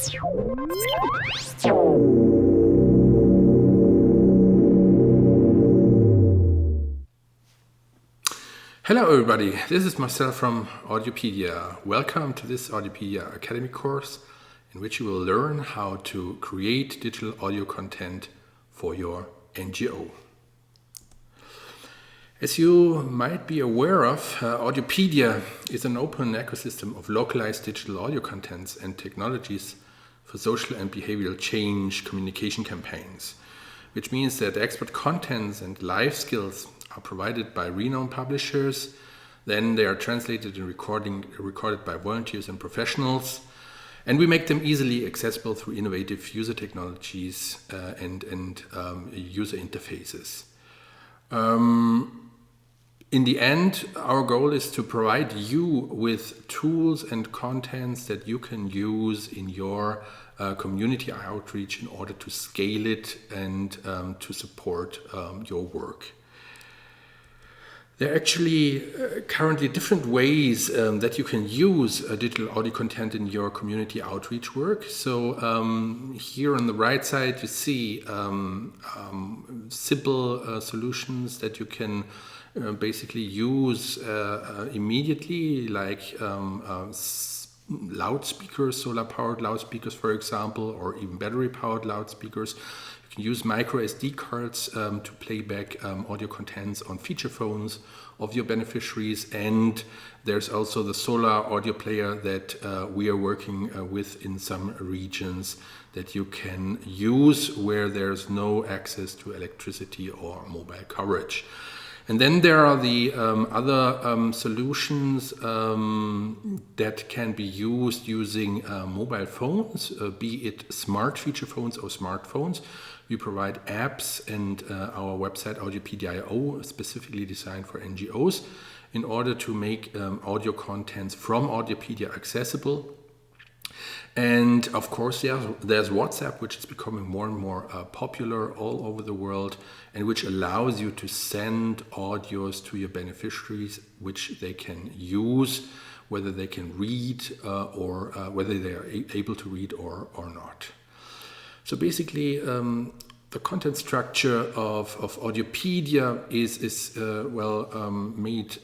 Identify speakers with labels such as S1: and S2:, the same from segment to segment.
S1: Hello everybody, this is Marcel from Audiopedia. Welcome to this Audiopedia Academy course in which you will learn how to create digital audio content for your NGO. As you might be aware of, Audiopedia is an open ecosystem of localized digital audio contents and technologies for social and behavioral change communication campaigns, which means that expert contents and life skills are provided by renowned publishers. Then they are translated and recorded by volunteers and professionals, and we make them easily accessible through innovative user technologies and user interfaces. In the end, our goal is to provide you with tools and contents that you can use in your community outreach in order to scale it and to support your work. There are actually currently different ways that you can use digital audio content in your community outreach work. So here on the right side you see simple solutions that you can basically use immediately, like loudspeakers, solar-powered loudspeakers, for example, or even battery-powered loudspeakers. You can use micro SD cards to play back audio contents on feature phones of your beneficiaries, and there's also the solar audio player that we are working with in some regions that you can use where there's no access to electricity or mobile coverage. And then there are the other solutions that can be used using mobile phones, be it smart feature phones or smartphones. We provide apps and our website Audiopedia.io, specifically designed for NGOs, in order to make audio contents from Audiopedia accessible. And of course, there's WhatsApp, which is becoming more and more popular all over the world, and which allows you to send audios to your beneficiaries, which they can use, whether they can read or whether they are able to read or not. So basically, the content structure of Audiopedia is made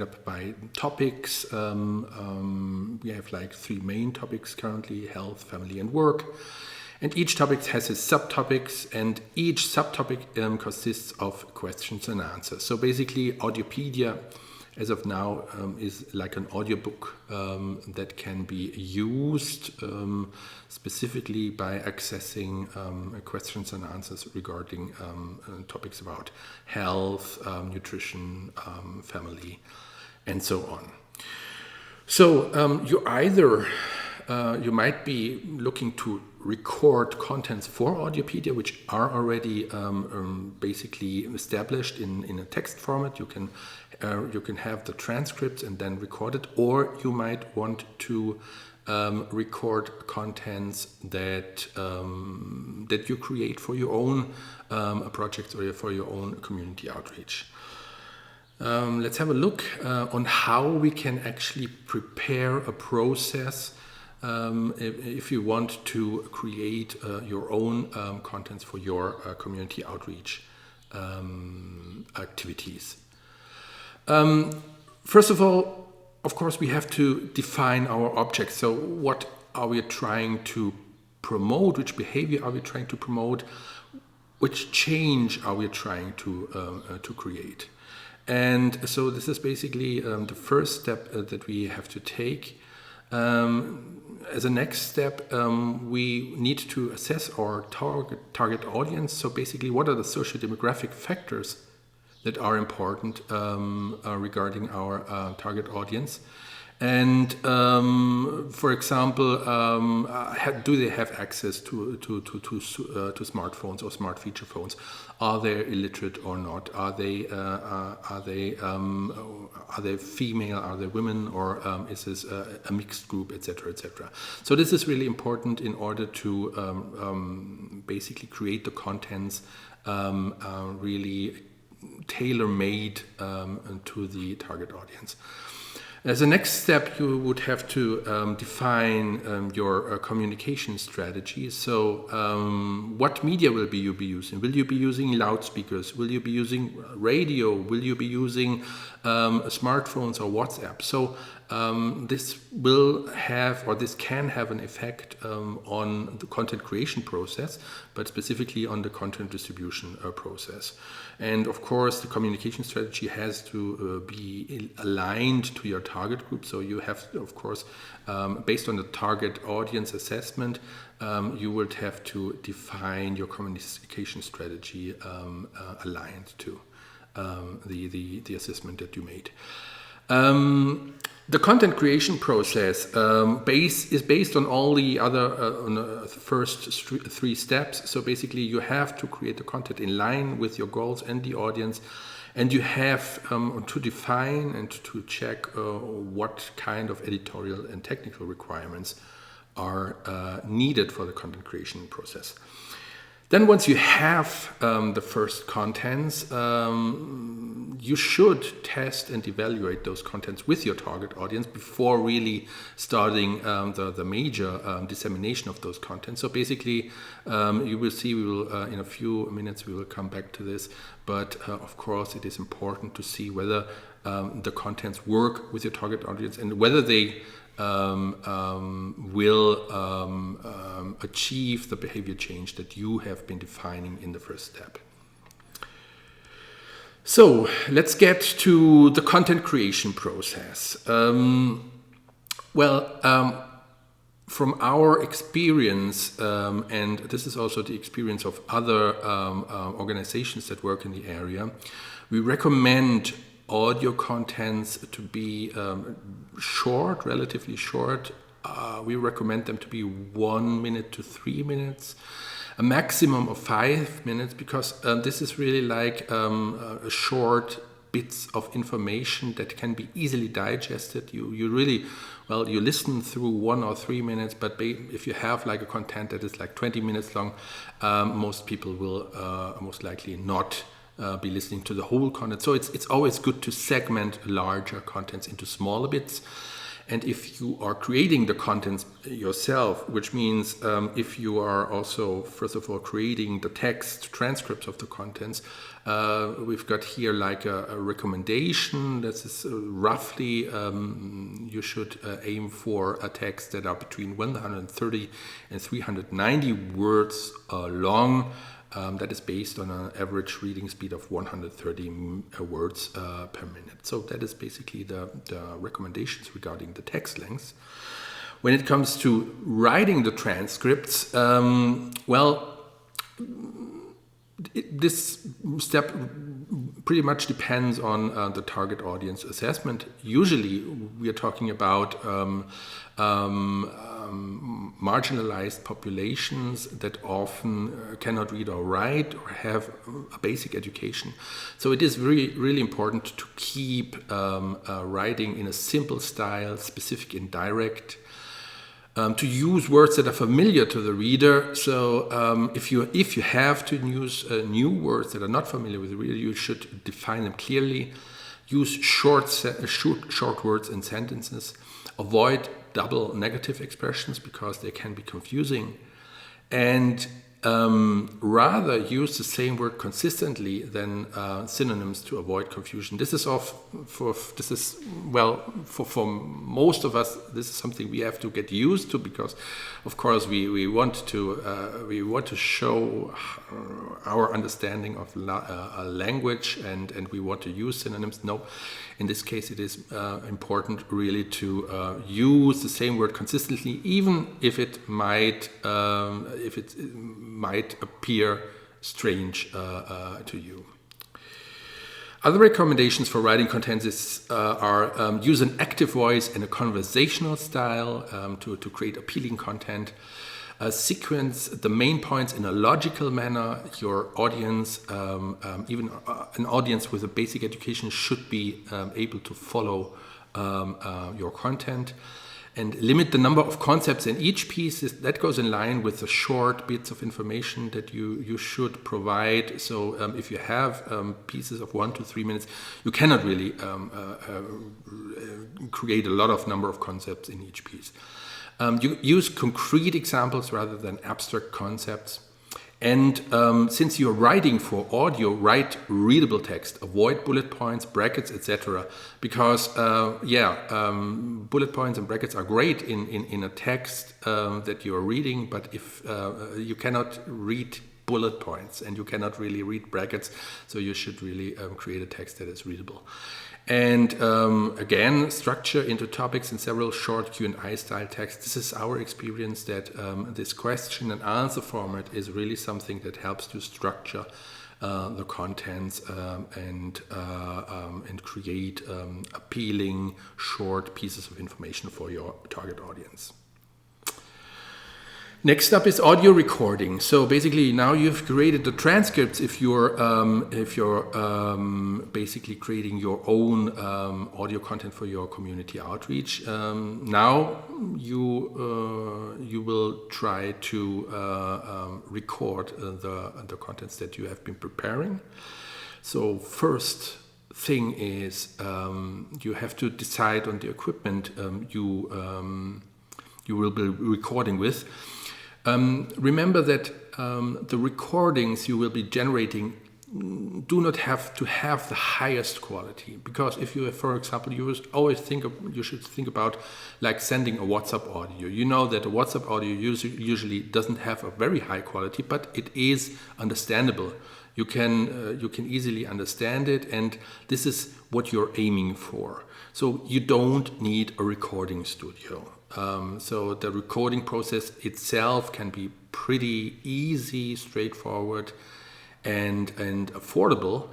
S1: up by topics. We have like 3 main topics currently: health, family, and work. And each topic has its subtopics, and each subtopic consists of questions and answers. So basically, Audiopedia, as of now, is like an audiobook that can be used specifically by accessing questions and answers regarding topics about health, nutrition, family, and so on. So you might be looking to record contents for Audiopedia, which are already basically established in a text format. You can have the transcripts and then record it, or you might want to record contents that you create for your own projects or for your own community outreach. Let's have a look on how we can actually prepare a process if you want to create your own contents for your community outreach activities. First of all, of course, we have to define our objects. So what are we trying to promote? Which behavior are we trying to promote? Which change are we trying to create? And so this is basically the first step that we have to take. As a next step, we need to assess our target audience. So basically, what are the socio-demographic factors that are important regarding our target audience? And for example, do they have access to smartphones or smart feature phones? Are they illiterate or not? Are they female? Are they women? Or is this a mixed group, etc., etc.? So this is really important in order to basically create the contents really tailor-made to the target audience. As a next step, you would have to define your communication strategy. So what media will you be using? Will you be using loudspeakers? Will you be using radio? Will you be using smartphones or WhatsApp? So this will have, or this can have an effect on the content creation process, but specifically on the content distribution process. And of course, the communication strategy has to be aligned to your target group. So you have, of course, based on the target audience assessment, you would have to define your communication strategy aligned to the assessment that you made. The content creation process is based on all the other on the first three steps. So basically, you have to create the content in line with your goals and the audience, and you have to define and to check what kind of editorial and technical requirements are needed for the content creation process. Then once you have the first contents, you should test and evaluate those contents with your target audience before really starting the major dissemination of those contents. So basically, you will see, we will in a few minutes, we will come back to this, but of course it is important to see whether the contents work with your target audience and whether they will achieve the behavior change that you have been defining in the first step. So let's get to the content creation process. From our experience, and this is also the experience of other organizations that work in the area, we recommend audio contents to be short, relatively short. We recommend them to be 1 minute to 3 minutes, a maximum of 5 minutes, because this is really like short bits of information that can be easily digested. You really, well, you listen through 1 or 3 minutes, but if you have like a content that is like 20 minutes long, most people will most likely not be listening to the whole content. So it's always good to segment larger contents into smaller bits. And if you are creating the contents yourself, which means if you are also, first of all, creating the text transcripts of the contents, we've got here like a recommendation. This is roughly, you should aim for a text that are between 130 and 390 words long. That is based on an average reading speed of 130 words per minute. So that is basically the recommendations regarding the text lengths. When it comes to writing the transcripts, this step pretty much depends on the target audience assessment. Usually we are talking about marginalized populations that often cannot read or write or have a basic education. So it is really important to keep writing in a simple style, specific and direct, to use words that are familiar to the reader. So if you have to use new words that are not familiar with the reader, you should define them clearly. Use short words and sentences. Avoid double negative expressions because they can be confusing. And rather use the same word consistently than synonyms to avoid confusion. This is for most of us, this is something we have to get used to, because of course we want to show our understanding of a language, and we want to use synonyms. No, in this case it is important really to use the same word consistently, even if it might appear strange to you. Other recommendations for writing contents are use an active voice and a conversational style to create appealing content. Sequence the main points in a logical manner. Your audience, even an audience with a basic education, should be able to follow your content. and limit the number of concepts in each piece. That goes in line with the short bits of information that you should provide. So if you have pieces of 1 to 3 minutes, you cannot really create a lot of number of concepts in each piece. You use concrete examples rather than abstract concepts. And since you're writing for audio, write readable text. Avoid bullet points, brackets, etc. Because, bullet points and brackets are great in a text that you're reading, but if you cannot read bullet points and you cannot really read brackets, so you should really create a text that is readable. And again, structure into topics in several short Q&A style texts. This is our experience that this question and answer format is really something that helps to structure the contents and create appealing short pieces of information for your target audience. Next up is audio recording. So basically, now you've created the transcripts. If you're basically creating your own audio content for your community outreach, now you will try to record the contents that you have been preparing. So first thing is you have to decide on the equipment you will be recording with. Remember that the recordings you will be generating do not have to have the highest quality, because if you, for example, you should think about like sending a WhatsApp audio. You know that a WhatsApp audio usually doesn't have a very high quality, but it is understandable. You can easily understand it, and this is what you're aiming for. So you don't need a recording studio. So the recording process itself can be pretty easy, straightforward, and affordable.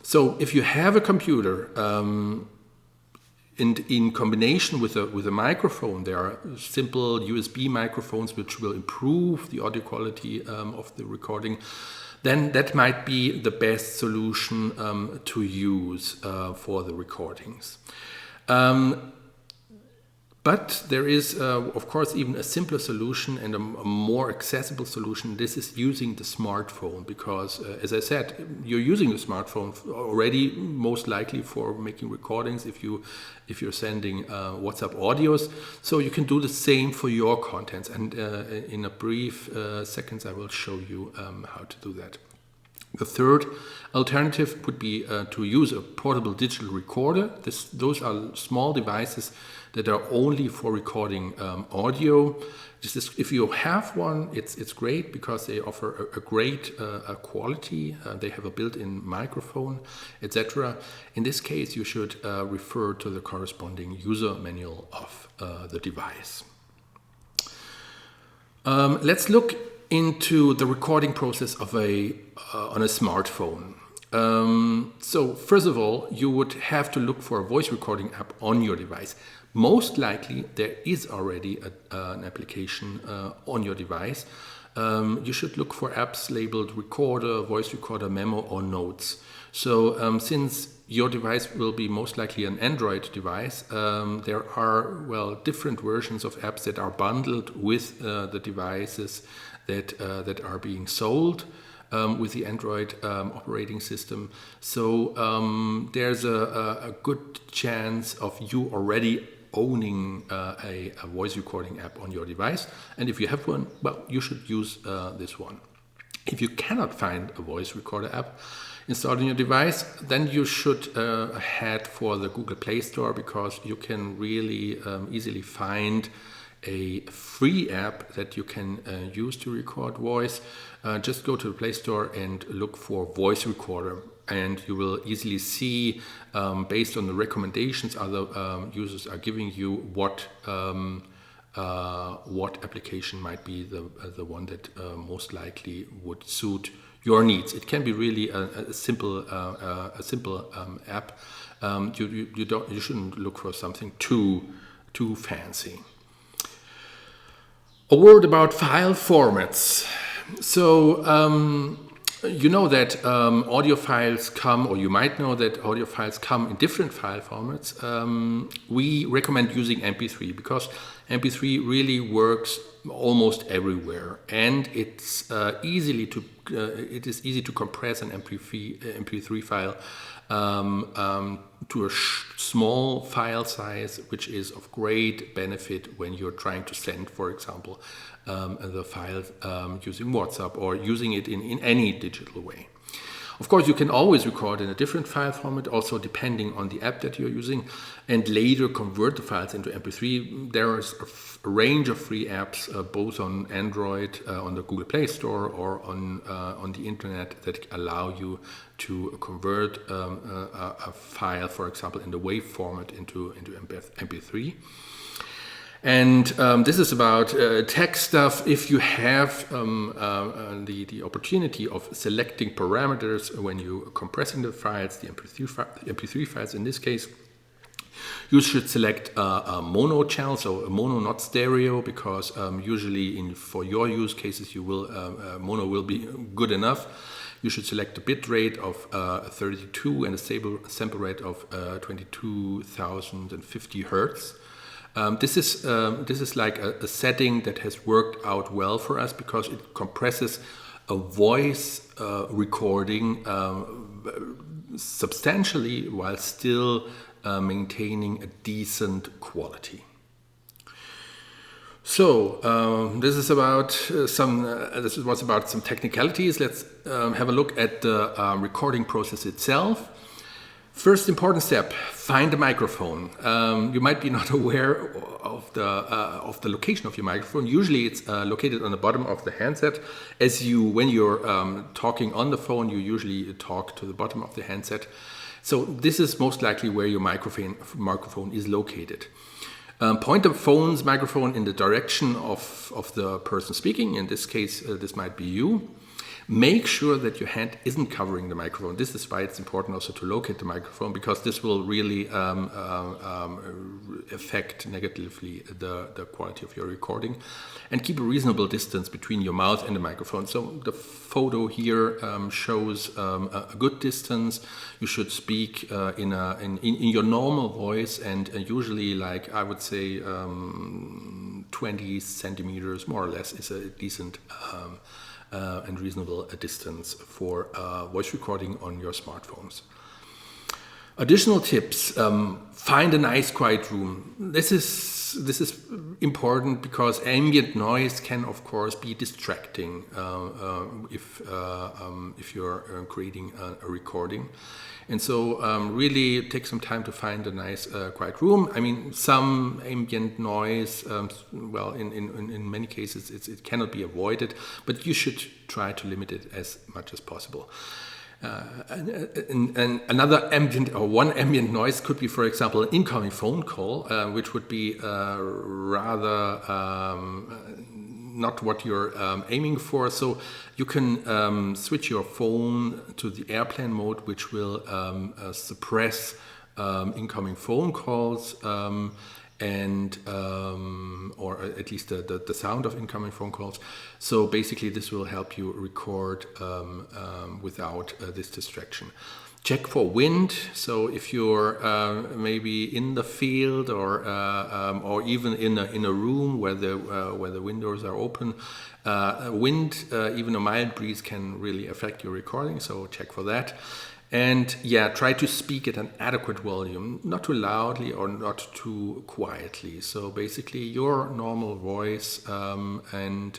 S1: So if you have a computer, and in combination with a microphone, there are simple USB microphones which will improve the audio quality of the recording, then that might be the best solution to use for the recordings. But there is, of course, even a simpler solution and a more accessible solution. This is using the smartphone, because, as I said, you're using a smartphone already, most likely for making recordings if you're sending WhatsApp audios. So you can do the same for your contents. And in a brief seconds, I will show you how to do that. The third alternative would be to use a portable digital recorder. Those are small devices that are only for recording audio. If you have one, it's great because they offer a great quality. They have a built-in microphone, etc. In this case, you should refer to the corresponding user manual of the device. Let's look into the recording process of on a smartphone. So first of all, you would have to look for a voice recording app on your device. Most likely there is already an application on your device. You should look for apps labeled recorder, voice recorder, memo, or notes. So since your device will be most likely an Android device, there are different versions of apps that are bundled with the devices that are being sold with the Android operating system. So there's a good chance of you already owning a voice recording app on your device. And if you have one, well, you should use this one. If you cannot find a voice recorder app installed on your device, then you should head for the Google Play Store, because you can really easily find a free app that you can use to record voice. Just go to the Play Store and look for voice recorder, and you will easily see, based on the recommendations other users are giving you, what application might be the one that most likely would suit your needs. It can be really a simple app. You shouldn't look for something too fancy. A word about file formats. So you know that audio files come, or you might know that audio files come in different file formats. We recommend using MP3 because MP3 really works almost everywhere, and it is easy to compress an MP3 file to a small file size, which is of great benefit when you're trying to send, for example, the file using WhatsApp or using it in any digital way. Of course, you can always record in a different file format, also depending on the app that you're using, and later convert the files into MP3. There is a range of free apps, both on Android, on the Google Play Store, or on the internet, that allow you to convert a file, for example, in the WAV format into MP3. And this is about tech stuff. If you have the opportunity of selecting parameters when you compressing the files, the MP3 files in this case, you should select a mono channel, so a mono, not stereo, because usually for your use cases, mono will be good enough. You should select a bit rate of 32 and a sample rate of 22,050 hertz. This is like a setting that has worked out well for us because it compresses a voice recording substantially while still maintaining a decent quality. So this was about some technicalities. Let's have a look at the recording process itself. First important step: find a microphone. You might be not aware of the location of your microphone. Usually, it's located on the bottom of the handset. When you're talking on the phone, you usually talk to the bottom of the handset. So this is most likely where your microphone is located. Point the phone's microphone in the direction of the person speaking. In this case, this might be you. Make sure that your hand isn't covering the microphone. This is why it's important also to locate the microphone, because this will really affect negatively the quality of your recording. And keep a reasonable distance between your mouth and the microphone. So the photo here shows a good distance. You should speak in your normal voice, and usually, like I would say, 20 centimeters more or less is a decent and reasonable distance for voice recording on your smartphones. Additional tips: find a nice, quiet room. This is important because ambient noise can, of course, be distracting if you're creating a recording. And so really take some time to find a nice, quiet room. I mean, some ambient noise, in many cases, it cannot be avoided, but you should try to limit it as much as possible. And another one ambient noise could be, for example, an incoming phone call, which would be rather not what you're aiming for. So you can switch your phone to the airplane mode, which will suppress incoming phone calls or at least the sound of incoming phone calls. So basically this will help you record without this distraction. Check for wind. So if you're maybe in the field or even in a room where the windows are open, wind, even a mild breeze, can really affect your recording. So check for that. And try to speak at an adequate volume, not too loudly or not too quietly. So basically your normal voice, and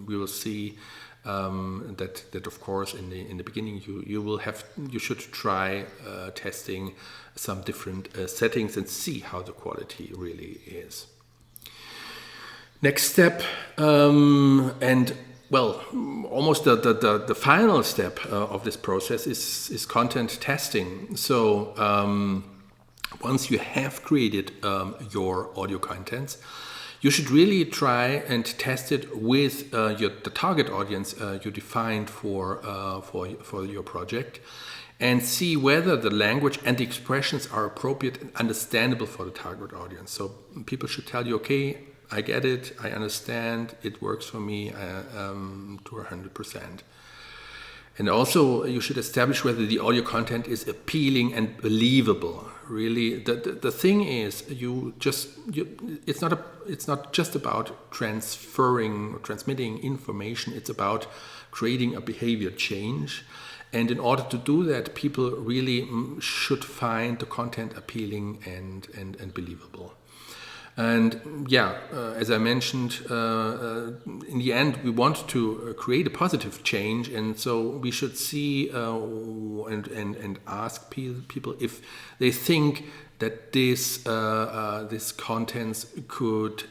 S1: we will see that of course in the beginning you should try testing some different settings and see how the quality really is. Next step, almost the final step of this process is content testing. So once you have created your audio contents, you should really try and test it with the target audience you defined for your project, and see whether the language and the expressions are appropriate and understandable for the target audience. So people should tell you, okay, I get it, I understand, it works for me to 100%. And also you should establish whether the audio content is appealing and believable. really, the thing is, it's not just about transferring or transmitting information. It's about creating a behavior change. And in order to do that, people really should find the content appealing and believable. And yeah, as I mentioned, in the end, we want to create a positive change, and so we should see and ask people if they think that this contents could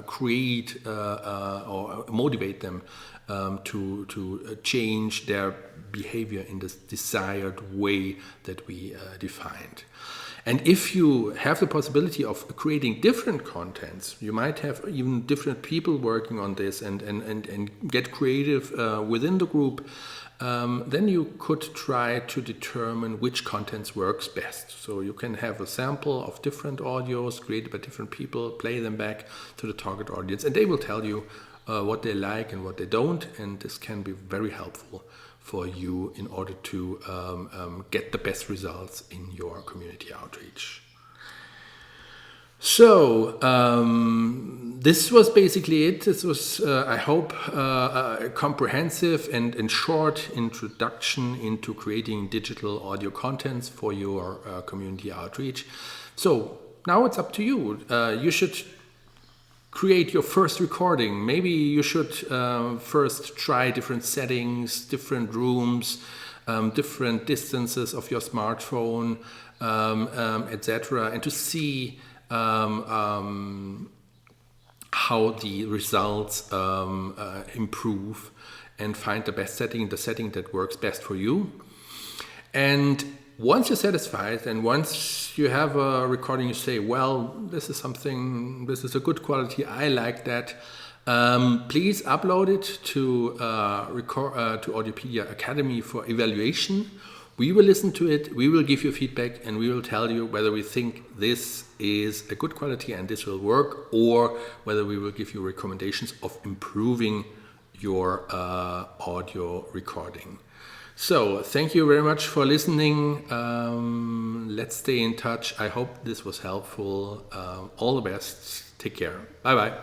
S1: create or motivate them to change their behavior in the desired way that we defined. And if you have the possibility of creating different contents, you might have even different people working on this and get creative within the group, then you could try to determine which contents works best. So you can have a sample of different audios created by different people, play them back to the target audience, and they will tell you what they like and what they don't, and this can be very helpful for you in order to get the best results in your community outreach. So this was basically it. This was, I hope, a comprehensive and short introduction into creating digital audio contents for your community outreach. So now it's up to you. You should create your first recording. Maybe you should first try different settings, different rooms, different distances of your smartphone, etc., and to see how the results improve and find the best setting, the setting that works best for you. And once you're satisfied and once you have a recording, you say, well, this is a good quality, I like that, please upload it to Audiopedia Academy for evaluation. We will listen to it, we will give you feedback, and we will tell you whether we think this is a good quality and this will work, or whether we will give you recommendations of improving your audio recording. So, thank you very much for listening. Let's stay in touch. I hope this was helpful. All the best. Take care. Bye-bye.